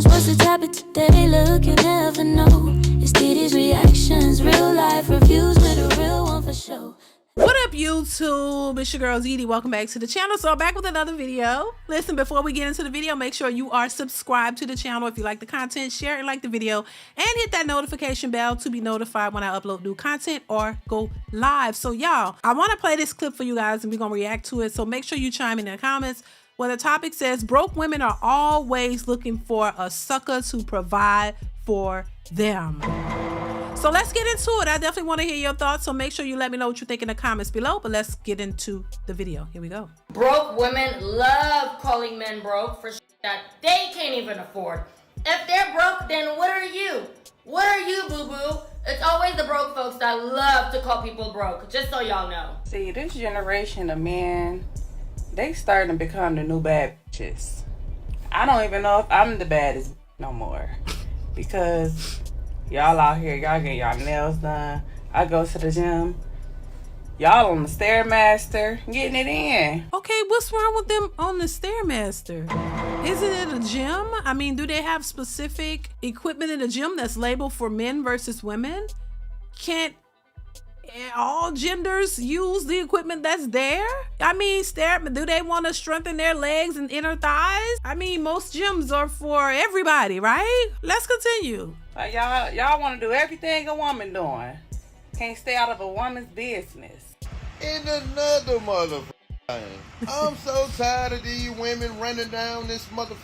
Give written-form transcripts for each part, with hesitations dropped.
reactions. What's the topic today? Look, you never know. It's DeeDee's reactions, real life reviews with a real one for sure. What up, YouTube? It's your girl DeeDee. Welcome back to the channel. So I'm back with another video. Listen, before we get into the video, make sure you are subscribed to the channel. If you like the content, share and like the video, and hit that notification bell to be notified when I upload new content or go live. So y'all, I want to play this clip for you guys and we're gonna react to it. So make sure you chime in the comments. Well, the topic says broke women are always looking for a sucker to provide for them. So let's get into it. I definitely want to hear your thoughts, so make sure you let me know what you think in the comments below, but let's get into the video. Here we go. Broke women love calling men broke for shit that they can't even afford. If they're broke, then what are you? What are you, boo-boo? It's always the broke folks that love to call people broke, just so y'all know. See, this generation of men, they starting to become the new bad bitches. I don't even know if I'm the baddest no more, because y'all out here, y'all get y'all nails done. I go to the gym. Y'all on the Stairmaster, getting it in. Okay, what's wrong with them on the Stairmaster? Isn't it a gym? I mean, do they have specific equipment in the gym that's labeled for men versus women? Can't all genders use the equipment that's there? I mean, do they want to strengthen their legs and inner thighs? I mean, most gyms are for everybody, right? Let's continue. Like y'all want to do everything a woman doing. Can't stay out of a woman's business. In another motherfucker thing, I'm so tired of these women running down this motherfucker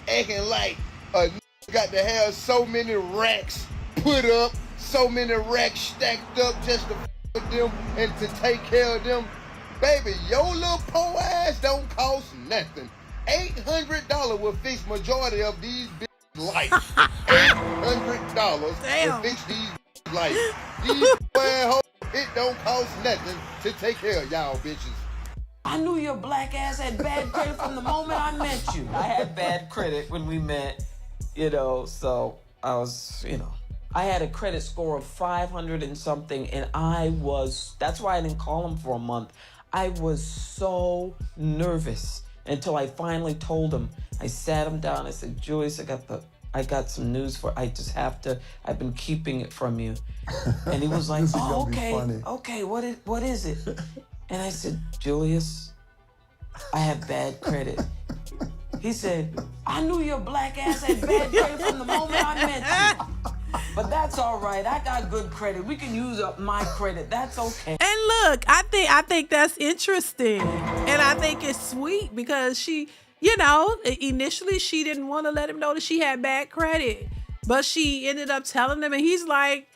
acting like a got to have so many racks put up, so many racks stacked up just to with them and to take care of them. Baby, your little poor ass don't cost nothing. $800 will fix majority of these bitches' life. $800 will fix these bitches' life. These square hoes, it don't cost nothing to take care of y'all bitches. I knew your black ass had bad credit from the moment I met you. I had bad credit when we met, so I was, I had a credit score of 500 and something, and that's why I didn't call him for a month. I was so nervous until I finally told him. I sat him down, I said, Julius, I got some news I've been keeping it from you. And he was like, oh, okay, what is it? And I said, Julius, I have bad credit. He said, I knew your black ass had bad credit from the moment I met you. But that's all right. I got good credit. We can use up my credit. That's okay. And look, I think that's interesting. And I think it's sweet because she, initially she didn't want to let him know that she had bad credit. But she ended up telling him, and he's like,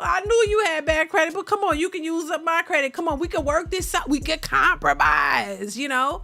I knew you had bad credit, but come on, you can use up my credit. Come on, we can work this out. We can compromise,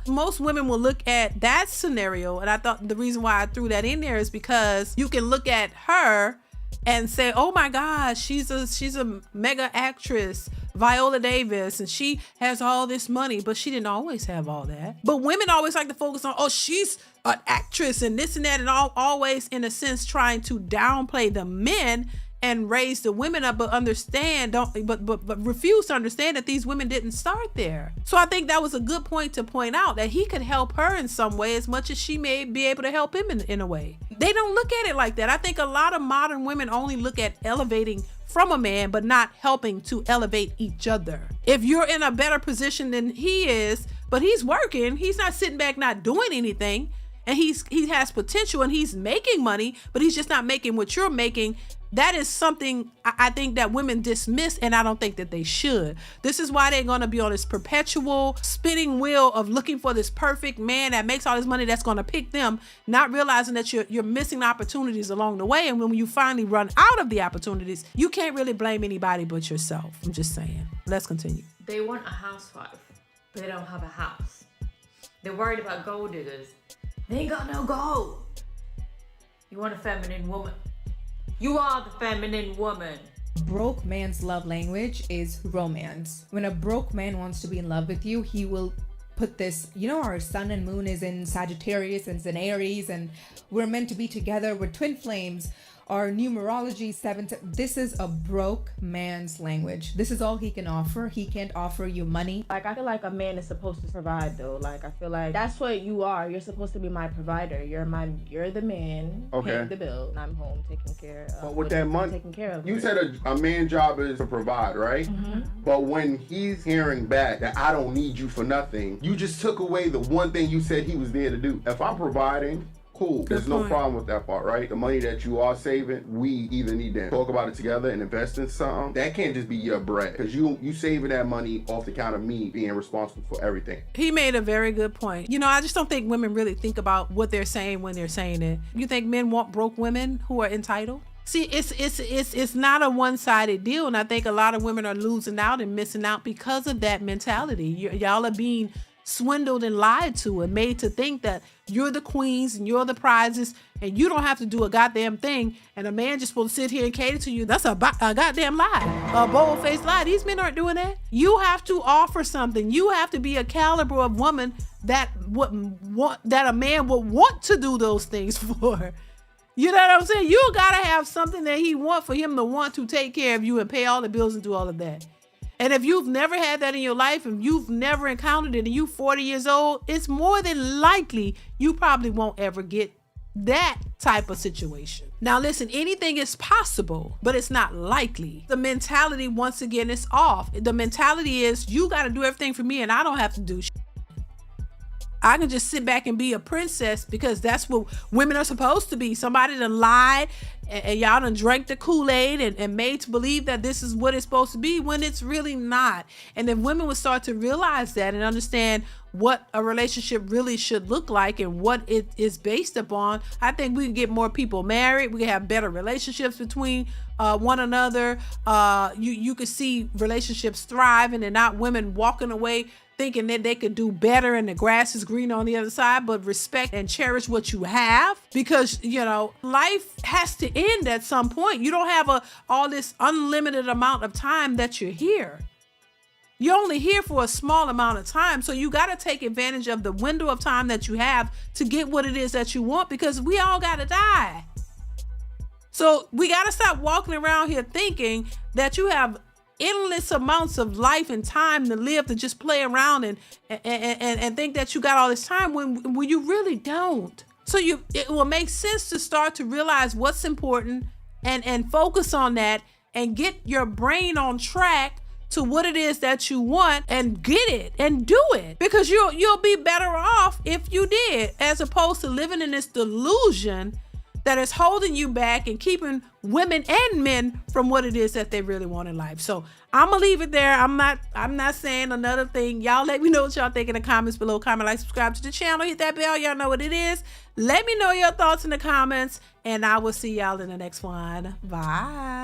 Most women will look at that scenario. And I thought the reason why I threw that in there is because you can look at her and say, oh my gosh, she's a mega actress, Viola Davis, and she has all this money, but she didn't always have all that. But women always like to focus on, oh, she's an actress and this and that, and always in a sense trying to downplay the men and raise the women up, but refuse to understand that these women didn't start there. So I think that was a good point to point out, that he could help her in some way as much as she may be able to help him in a way. They don't look at it like that. I think a lot of modern women only look at elevating from a man, but not helping to elevate each other. If you're in a better position than he is, but he's working, he's not sitting back not doing anything, and he has potential and he's making money, but he's just not making what you're making. That is something I think that women dismiss, and I don't think that they should. This is why they're going to be on this perpetual spinning wheel of looking for this perfect man that makes all this money that's going to pick them, not realizing that you're missing opportunities along the way. And when you finally run out of the opportunities, you can't really blame anybody but yourself. I'm just saying. Let's continue. They want a housewife, but they don't have a house. They're worried about gold diggers. They ain't got no gold. You want a feminine woman. You are the feminine woman. Broke man's love language is romance. When a broke man wants to be in love with you, he will put this, our sun and moon is in Sagittarius and it's in Aries, and we're meant to be together, we're twin flames. or numerology 7. This is a broke man's language. This is all he can offer. He can't offer you money. Like, I feel like a man is supposed to provide, though. Like, I feel like that's what you are. You're supposed to be my provider. You're the man paying the bill, and I'm home taking care of. But with that money, taking care of. You said a man's job is to provide, right? But when he's hearing back that I don't need you for nothing, you just took away the one thing you said he was there to do. If I'm providing, cool. There's no problem with that part, right? The money that you are saving, we either need to talk about it together and invest in something. That can't just be your bread, because you saving that money off the count of me being responsible for everything. He made a very good point. You know, I just don't think women really think about what they're saying when they're saying it. You think men want broke women who are entitled? See, it's not a one-sided deal, and I think a lot of women are losing out and missing out because of that mentality. Y'all are being swindled and lied to and made to think that you're the queens and you're the prizes and you don't have to do a goddamn thing, and a man just supposed to sit here and cater to you. That's a goddamn lie, a bold-faced lie. These men aren't doing that. You have to offer something. You have to be a caliber of woman that a man would want to do those things for. You know what I'm saying? You gotta have something that he wants for him to want to take care of you and pay all the bills and do all of that. And if you've never had that in your life and you've never encountered it and you're 40 years old, it's more than likely you probably won't ever get that type of situation. Now listen, anything is possible, but it's not likely. The mentality, once again, is off. The mentality is you gotta do everything for me and I don't have to do shit. I can just sit back and be a princess because that's what women are supposed to be. Somebody done lied and y'all done drank the Kool-Aid and made to believe that this is what it's supposed to be when it's really not. And if women would start to realize that and understand what a relationship really should look like and what it is based upon, I think we can get more people married. We can have better relationships between one another. You could see relationships thriving and not women walking away thinking that they could do better and the grass is green on the other side, but respect and cherish what you have, because, you know, life has to end at some point. You don't have all this unlimited amount of time that you're here. You're only here for a small amount of time, so you got to take advantage of the window of time that you have to get what it is that you want, because we all got to die. So we got to stop walking around here thinking that you have endless amounts of life and time to live, to just play around and think that you got all this time when you really don't. So it will make sense to start to realize what's important and focus on that and get your brain on track to what it is that you want and get it and do it, because you'll be better off if you did, as opposed to living in this delusion that is holding you back and keeping women and men from what it is that they really want in life. So I'm gonna leave it there. I'm not saying another thing. Y'all let me know what y'all think in the comments below. Comment, like, subscribe to the channel, hit that bell. Y'all know what it is. Let me know your thoughts in the comments, and I will see y'all in the next one. Bye.